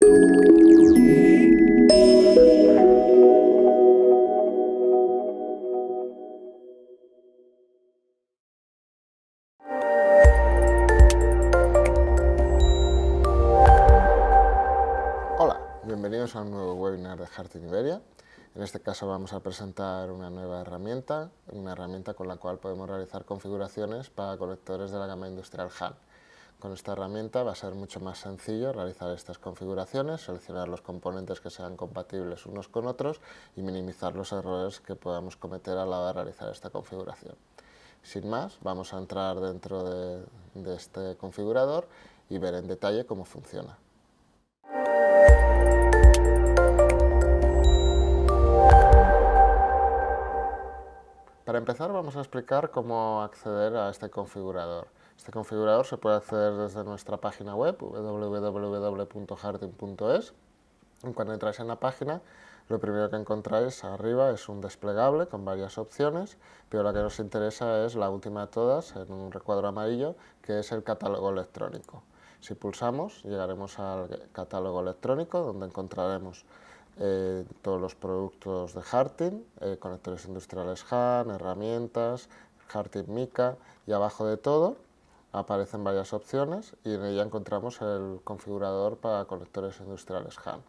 Hola, bienvenidos a un nuevo webinar de Harting Iberia. En este caso vamos a presentar una nueva herramienta, con la cual podemos realizar configuraciones para conectores de la gama industrial HAN. Con esta herramienta va a ser mucho más sencillo realizar estas configuraciones, seleccionar los componentes que sean compatibles unos con otros y minimizar los errores que podamos cometer a la hora de realizar esta configuración. Sin más, vamos a entrar dentro de este configurador y ver en detalle cómo funciona. Para empezar vamos a explicar cómo acceder a este configurador. Este configurador se puede acceder desde nuestra página web www.harting.es. Cuando entráis en la página, lo primero que encontráis arriba es un desplegable con varias opciones, pero la que nos interesa es la última de todas, en un recuadro amarillo, que es el catálogo electrónico. Si pulsamos, llegaremos al catálogo electrónico, donde encontraremos todos los productos de Harting, conectores industriales HAN, herramientas, Harting Mica, y abajo de todo aparecen varias opciones y en ella encontramos el configurador para conectores industriales HAN.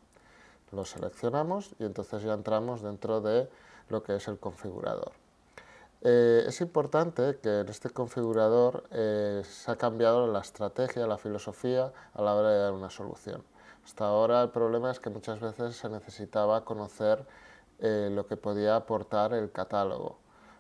Lo seleccionamos y entonces ya entramos dentro de lo que es el configurador. Es importante que en este configurador se ha cambiado la estrategia, la filosofía a la hora de dar una solución. Hasta ahora el problema es que muchas veces se necesitaba conocer lo que podía aportar el catálogo,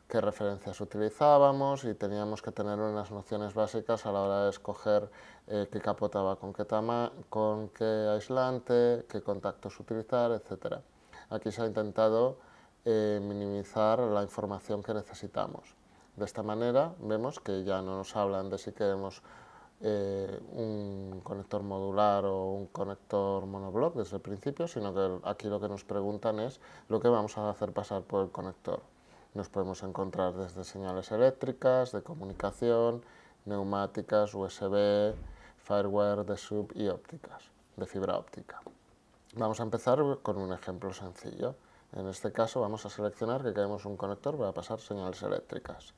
qué referencias utilizábamos y teníamos que tener unas nociones básicas a la hora de escoger qué capota va con qué aislante, qué contactos utilizar, etc. Aquí se ha intentado minimizar la información que necesitamos. De esta manera vemos que ya no nos hablan de si queremos un conector modular o un conector monoblock desde el principio, sino que aquí lo que nos preguntan es lo que vamos a hacer pasar por el conector. Nos podemos encontrar desde señales eléctricas, de comunicación, neumáticas, USB, fireware de sub y ópticas, de fibra óptica. Vamos a empezar con un ejemplo sencillo. En este caso vamos a seleccionar que queremos un conector para pasar señales eléctricas.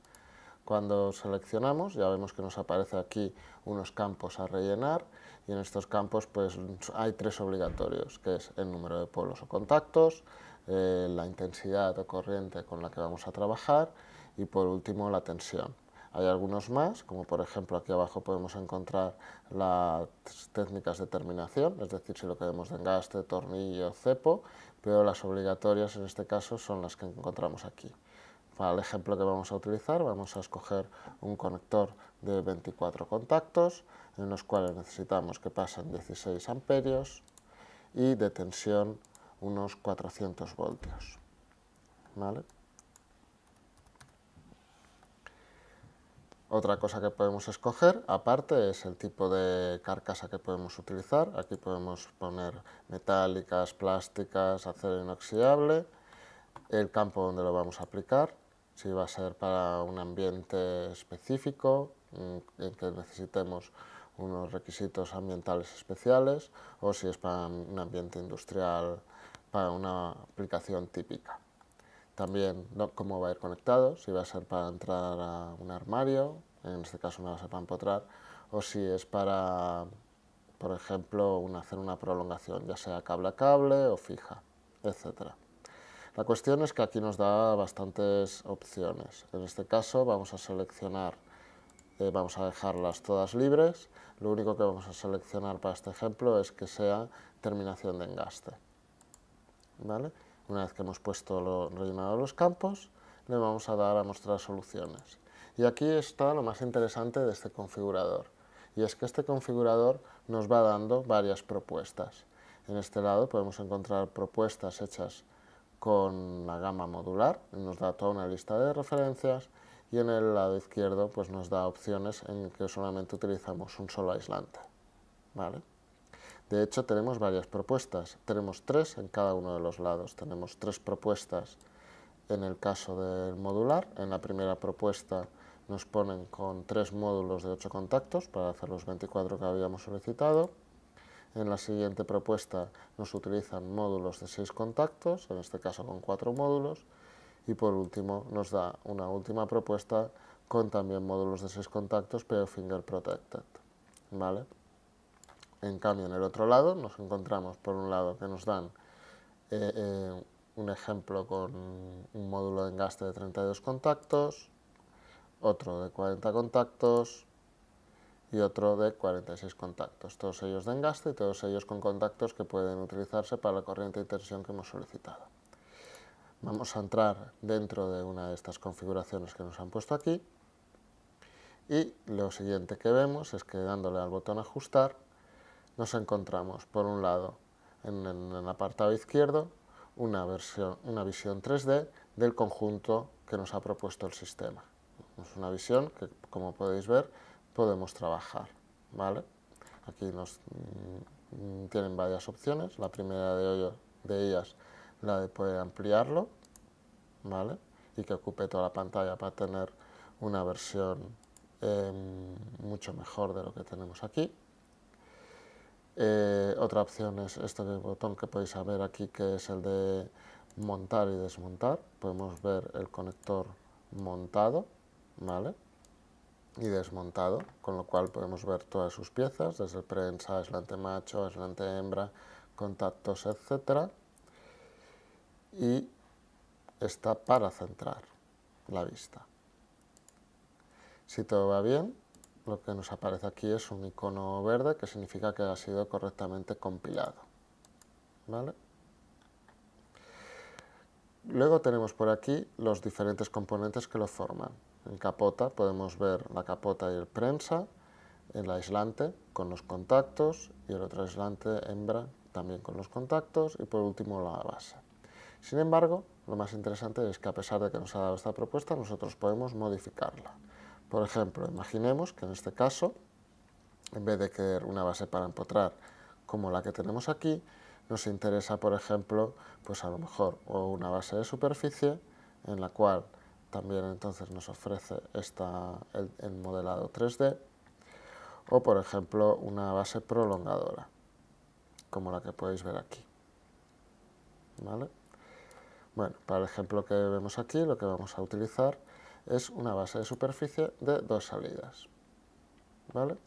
Cuando seleccionamos ya vemos que nos aparece aquí unos campos a rellenar y en estos campos pues hay tres obligatorios, que es el número de polos o contactos, la intensidad o corriente con la que vamos a trabajar y por último la tensión. Hay algunos más, como por ejemplo aquí abajo podemos encontrar las técnicas de terminación, es decir, si lo queremos de engaste, tornillo, cepo, pero las obligatorias en este caso son las que encontramos aquí. Para el ejemplo que vamos a utilizar, vamos a escoger un conector de 24 contactos, en los cuales necesitamos que pasen 16 amperios y de tensión unos 400 voltios. ¿Vale? Otra cosa que podemos escoger, aparte, es el tipo de carcasa que podemos utilizar. Aquí podemos poner metálicas, plásticas, acero inoxidable, el campo donde lo vamos a aplicar, si va a ser para un ambiente específico, en que necesitemos unos requisitos ambientales especiales, o si es para un ambiente industrial, para una aplicación típica. También cómo va a ir conectado, si va a ser para entrar a un armario, en este caso no va a ser para empotrar, o si es para, por ejemplo, hacer una prolongación, ya sea cable a cable o fija, etcétera. La cuestión es que aquí nos da bastantes opciones. En este caso vamos a seleccionar, vamos a dejarlas todas libres. Lo único que vamos a seleccionar para este ejemplo es que sea terminación de engaste. ¿Vale? Una vez que hemos rellenado los campos, le vamos a dar a mostrar soluciones. Y aquí está lo más interesante de este configurador. Y es que este configurador nos va dando varias propuestas. En este lado podemos encontrar propuestas hechas con la gama modular, nos da toda una lista de referencias, y en el lado izquierdo pues nos da opciones en que solamente utilizamos un solo aislante. ¿Vale? De hecho tenemos varias propuestas, tenemos tres en cada uno de los lados, tenemos tres propuestas en el caso del modular. En la primera propuesta nos ponen con tres módulos de 8 contactos para hacer los 24 que habíamos solicitado. En la siguiente propuesta nos utilizan módulos de 6 contactos, en este caso con 4 módulos, y por último nos da una última propuesta con también módulos de 6 contactos, pero finger protected, ¿vale? En cambio, en el otro lado nos encontramos, por un lado, que nos dan un ejemplo con un módulo de engaste de 32 contactos, otro de 40 contactos y otro de 46 contactos, todos ellos de engaste y todos ellos con contactos que pueden utilizarse para la corriente de tensión que hemos solicitado. Vamos a entrar dentro de una de estas configuraciones que nos han puesto aquí y lo siguiente que vemos es que dándole al botón ajustar nos encontramos por un lado en el apartado izquierdo una visión 3D del conjunto que nos ha propuesto el sistema. Es una visión que, como podéis ver, podemos trabajar, ¿vale? Aquí nos tienen varias opciones. La primera de ellas, la de poder ampliarlo, ¿vale? Y que ocupe toda la pantalla para tener una versión mucho mejor de lo que tenemos aquí. Otra opción es este botón que podéis ver aquí, que es el de montar y desmontar. Podemos ver el conector montado, ¿vale? Y desmontado, con lo cual podemos ver todas sus piezas, desde prensa, aislante macho, aislante hembra, contactos, etc. Y está para centrar la vista. Si todo va bien, lo que nos aparece aquí es un icono verde que significa que ha sido correctamente compilado, ¿vale? Luego tenemos por aquí los diferentes componentes que lo forman. En capota podemos ver la capota y el prensa, el aislante con los contactos y el otro aislante hembra también con los contactos y por último la base. Sin embargo, lo más interesante es que a pesar de que nos ha dado esta propuesta, nosotros podemos modificarla. Por ejemplo, imaginemos que en este caso, en vez de querer una base para empotrar como la que tenemos aquí, nos interesa, por ejemplo, pues a lo mejor o una base de superficie, en la cual también entonces nos ofrece el modelado 3D, o por ejemplo una base prolongadora, como la que podéis ver aquí, ¿vale? Bueno, para el ejemplo que vemos aquí, lo que vamos a utilizar es una base de superficie de 2 salidas, ¿vale?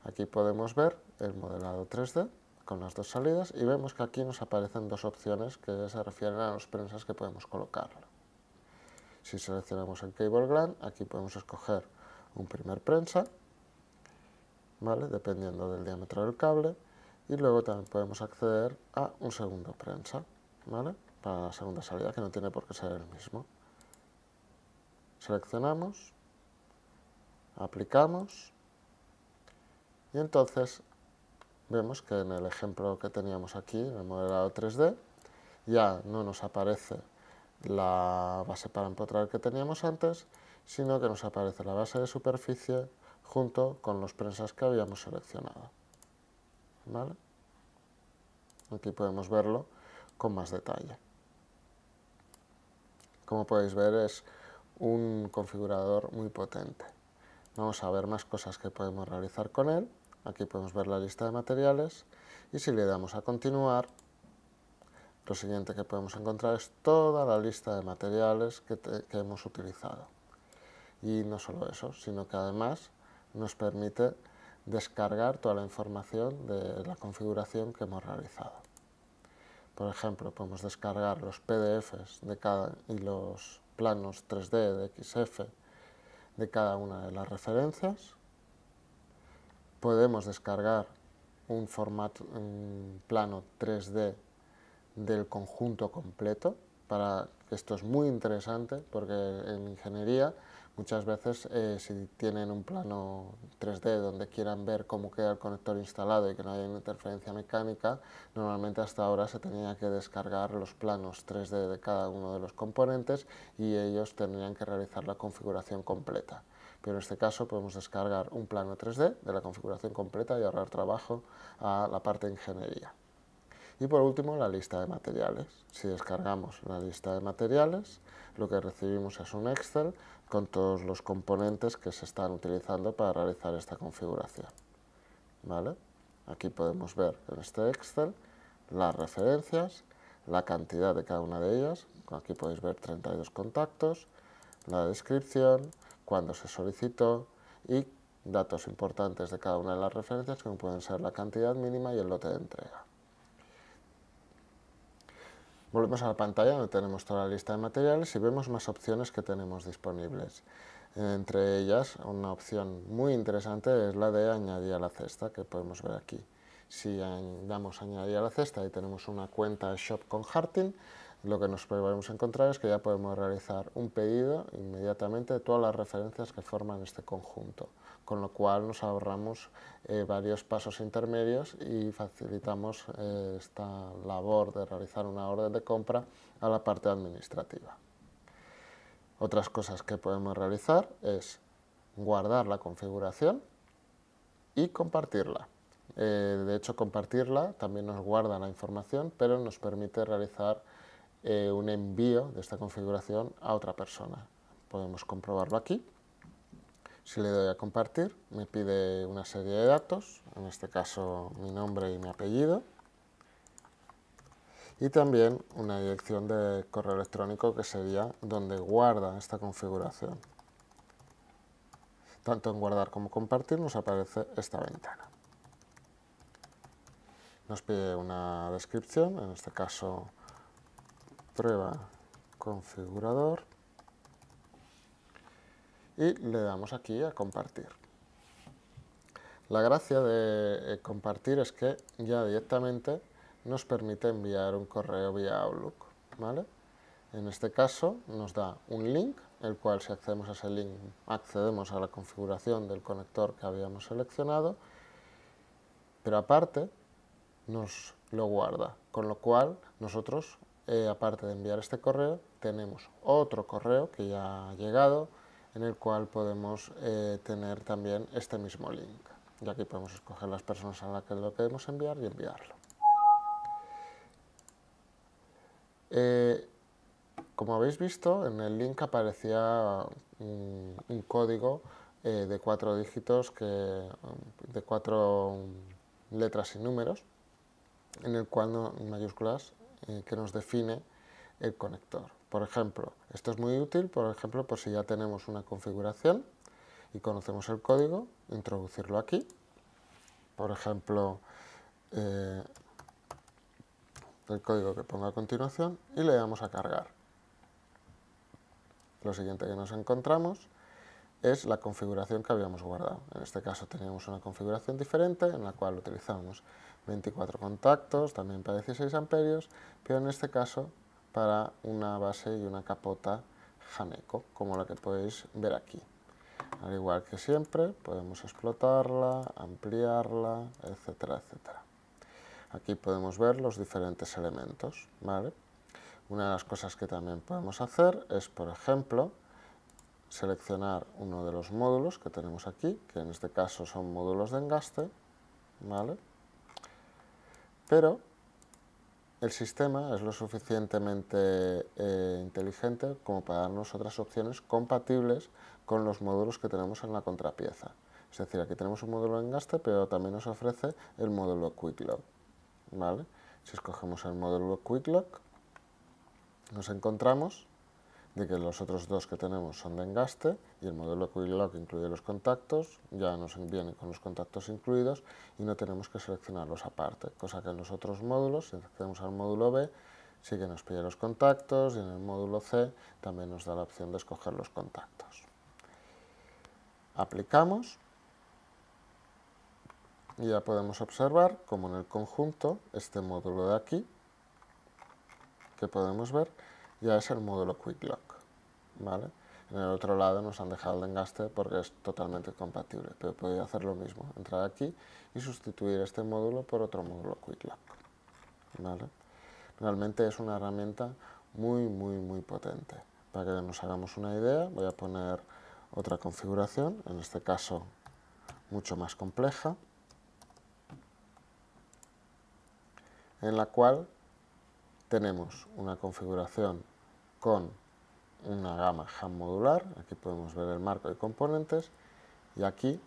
Aquí podemos ver el modelado 3D con las 2 salidas y vemos que aquí nos aparecen 2 opciones que se refieren a los prensas que podemos colocar. Si seleccionamos el cable gland, aquí podemos escoger un primer prensa, ¿vale? Dependiendo del diámetro del cable, y luego también podemos acceder a un segundo prensa, ¿vale? Para la segunda salida, que no tiene por qué ser el mismo. Seleccionamos, aplicamos, y entonces vemos que en el ejemplo que teníamos aquí, en el modelado 3D, ya no nos aparece la base para empotrar que teníamos antes, sino que nos aparece la base de superficie junto con los prensas que habíamos seleccionado, ¿vale? Aquí podemos verlo con más detalle. Como podéis ver, es un configurador muy potente. Vamos a ver más cosas que podemos realizar con él. Aquí podemos ver la lista de materiales y si le damos a continuar, lo siguiente que podemos encontrar es toda la lista de materiales que hemos utilizado. Y no solo eso, sino que además nos permite descargar toda la información de la configuración que hemos realizado. Por ejemplo, podemos descargar los PDFs y los planos 3D de XF de cada una de las referencias. Podemos descargar un plano 3D del conjunto completo. Esto es muy interesante porque en ingeniería muchas veces si tienen un plano 3D donde quieran ver cómo queda el conector instalado y que no haya interferencia mecánica, normalmente hasta ahora se tenía que descargar los planos 3D de cada uno de los componentes y ellos tendrían que realizar la configuración completa. Pero en este caso podemos descargar un plano 3D de la configuración completa y ahorrar trabajo a la parte de ingeniería. Y por último, la lista de materiales. Si descargamos la lista de materiales, lo que recibimos es un Excel con todos los componentes que se están utilizando para realizar esta configuración, ¿vale? Aquí podemos ver en este Excel las referencias, la cantidad de cada una de ellas. Aquí podéis ver 32 contactos, la descripción, cuándo se solicitó y datos importantes de cada una de las referencias, como pueden ser la cantidad mínima y el lote de entrega. Volvemos a la pantalla donde tenemos toda la lista de materiales y vemos más opciones que tenemos disponibles. Entre ellas, una opción muy interesante es la de añadir a la cesta, que podemos ver aquí. Si damos añadir a la cesta y tenemos una cuenta Shop con Harting, lo que nos podemos encontrar es que ya podemos realizar un pedido inmediatamente de todas las referencias que forman este conjunto, con lo cual nos ahorramos varios pasos intermedios y facilitamos esta labor de realizar una orden de compra a la parte administrativa. Otras cosas que podemos realizar es guardar la configuración y compartirla. De hecho, compartirla también nos guarda la información, pero nos permite realizar un envío de esta configuración a otra persona. Podemos comprobarlo aquí. Si le doy a compartir, me pide una serie de datos, en este caso mi nombre y mi apellido, y también una dirección de correo electrónico que sería donde guarda esta configuración. Tanto en guardar como compartir nos aparece esta ventana. Nos pide una descripción, en este caso prueba configurador, y le damos aquí a compartir. La gracia de compartir es que ya directamente nos permite enviar un correo vía Outlook, ¿vale? En este caso nos da un link, el cual si accedemos a ese link accedemos a la configuración del conector que habíamos seleccionado, pero aparte nos lo guarda, con lo cual nosotros, aparte de enviar este correo, tenemos otro correo que ya ha llegado, en el cual podemos tener también este mismo link. Y aquí podemos escoger las personas a las que lo queremos enviar y enviarlo. Como habéis visto, en el link aparecía un código de 4 dígitos, de 4 letras y números, en el cual en mayúsculas que nos define el conector. Por ejemplo, esto es muy útil, por ejemplo, por si ya tenemos una configuración y conocemos el código, introducirlo aquí. Por ejemplo, el código que pongo a continuación y le damos a cargar. Lo siguiente que nos encontramos es la configuración que habíamos guardado. En este caso teníamos una configuración diferente en la cual utilizamos 24 contactos, también para 16 amperios, pero en este caso para una base y una capota Haneco, como la que podéis ver aquí. Al igual que siempre, podemos explotarla, ampliarla, etcétera, etcétera. Aquí podemos ver los diferentes elementos, ¿vale? Una de las cosas que también podemos hacer es, por ejemplo, seleccionar uno de los módulos que tenemos aquí, que en este caso son módulos de engaste, ¿vale? Pero el sistema es lo suficientemente inteligente como para darnos otras opciones compatibles con los módulos que tenemos en la contrapieza. Es decir, aquí tenemos un módulo de engaste, pero también nos ofrece el módulo Quick Lock, ¿vale? Si escogemos el módulo Quick Lock, nos encontramos de que los otros dos que tenemos son de engaste y el módulo Quick Lock incluye los contactos, ya nos viene con los contactos incluidos y no tenemos que seleccionarlos aparte, cosa que en los otros módulos, si accedemos al módulo B, sí que nos pide los contactos y en el módulo C también nos da la opción de escoger los contactos. Aplicamos y ya podemos observar como en el conjunto este módulo de aquí, que podemos ver, ya es el módulo Quick Lock, ¿vale? En el otro lado nos han dejado el de engaste porque es totalmente compatible, pero podría hacer lo mismo, entrar aquí y sustituir este módulo por otro módulo Quick Lock, ¿vale? Realmente es una herramienta muy potente. Para que nos hagamos una idea, voy a poner otra configuración, en este caso mucho más compleja, en la cual tenemos una configuración con una gama HAM modular, aquí podemos ver el marco de componentes, y aquí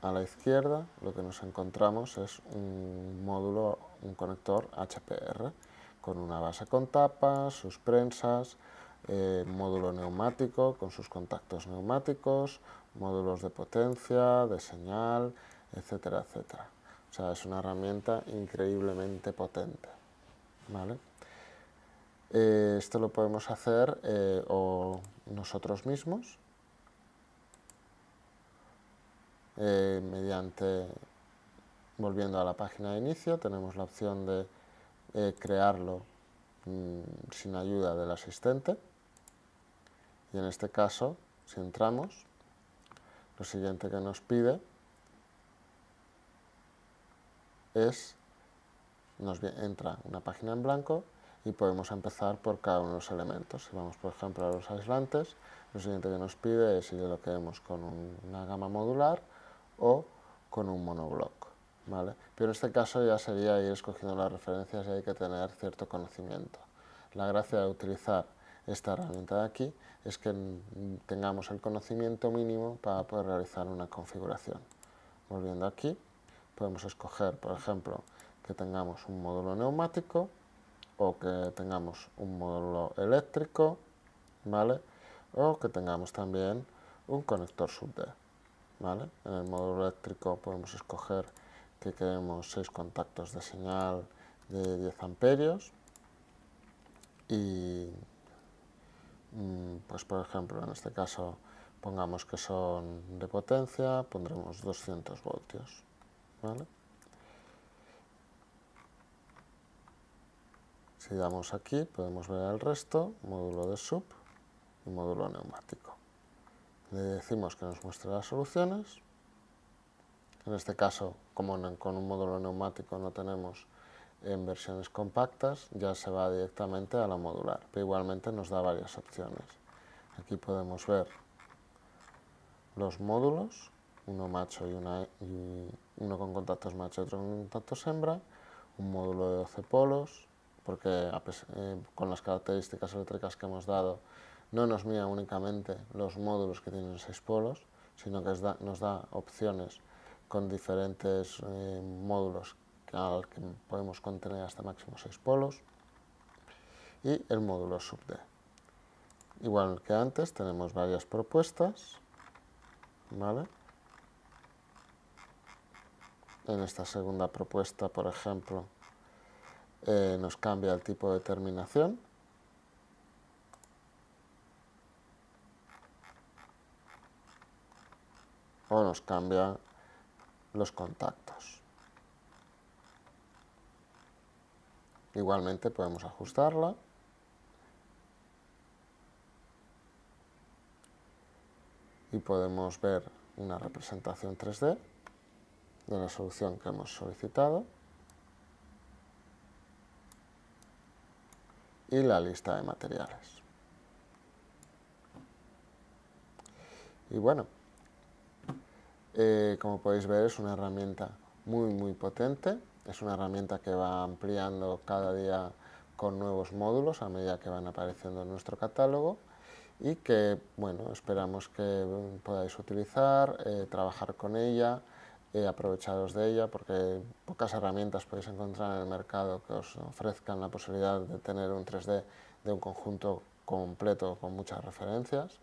a la izquierda lo que nos encontramos es un módulo, un conector HPR, con una base con tapas, sus prensas, módulo neumático con sus contactos neumáticos, módulos de potencia, de señal, etcétera, etcétera. O sea, es una herramienta increíblemente potente, ¿vale? Esto lo podemos hacer o nosotros mismos, mediante, volviendo a la página de inicio, tenemos la opción de crearlo sin ayuda del asistente, y en este caso, si entramos, lo siguiente que nos pide es, entra una página en blanco y podemos empezar por cada uno de los elementos. Si vamos, por ejemplo, a los aislantes, lo siguiente que nos pide es si lo queremos con una gama modular o con un monobloc, ¿vale? Pero en este caso ya sería ir escogiendo las referencias y hay que tener cierto conocimiento. La gracia de utilizar esta herramienta de aquí es que tengamos el conocimiento mínimo para poder realizar una configuración. Volviendo aquí, podemos escoger, por ejemplo, que tengamos un módulo neumático o que tengamos un módulo eléctrico, ¿vale? O que tengamos también un conector sub-D, ¿vale? En el módulo eléctrico podemos escoger que queremos 6 contactos de señal de 10 amperios y, pues por ejemplo, en este caso pongamos que son de potencia, pondremos 200 voltios, ¿vale? Si damos aquí, podemos ver el resto, módulo de sub y módulo neumático. Le decimos que nos muestre las soluciones. En este caso, como con un módulo neumático no tenemos en versiones compactas, ya se va directamente a la modular, pero igualmente nos da varias opciones. Aquí podemos ver los módulos, uno macho y uno con contactos macho y otro con contactos hembra, un módulo de 12 polos, porque con las características eléctricas que hemos dado no nos mira únicamente los módulos que tienen 6 polos, sino que nos da opciones con diferentes módulos al que podemos contener hasta máximo 6 polos, y el módulo sub-D. Igual que antes, tenemos varias propuestas, ¿vale? En esta segunda propuesta, por ejemplo, nos cambia el tipo de terminación. O nos cambia los contactos. Igualmente podemos ajustarla. Y podemos ver una representación 3D de la solución que hemos solicitado. Y la lista de materiales. Y bueno, como podéis ver, es una herramienta muy potente. Es una herramienta que va ampliando cada día con nuevos módulos a medida que van apareciendo en nuestro catálogo y que, bueno, esperamos que podáis utilizar, trabajar con ella, aprovecharos de ella, porque pocas herramientas podéis encontrar en el mercado que os ofrezcan la posibilidad de tener un 3D de un conjunto completo con muchas referencias.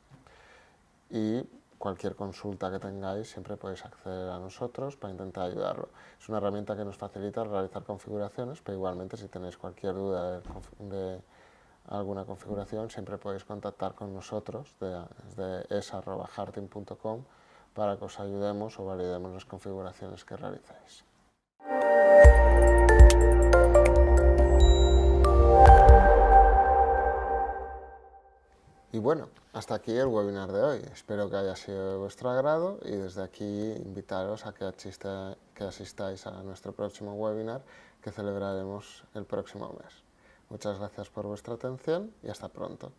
Y cualquier consulta que tengáis siempre podéis acceder a nosotros para intentar ayudarlo. Es una herramienta que nos facilita realizar configuraciones, pero igualmente si tenéis cualquier duda de alguna configuración siempre podéis contactar con nosotros desde es@harting.com para que os ayudemos o validemos las configuraciones que realicéis. Y bueno, hasta aquí el webinar de hoy. Espero que haya sido de vuestro agrado y desde aquí invitaros a que asistáis a nuestro próximo webinar que celebraremos el próximo mes. Muchas gracias por vuestra atención y hasta pronto.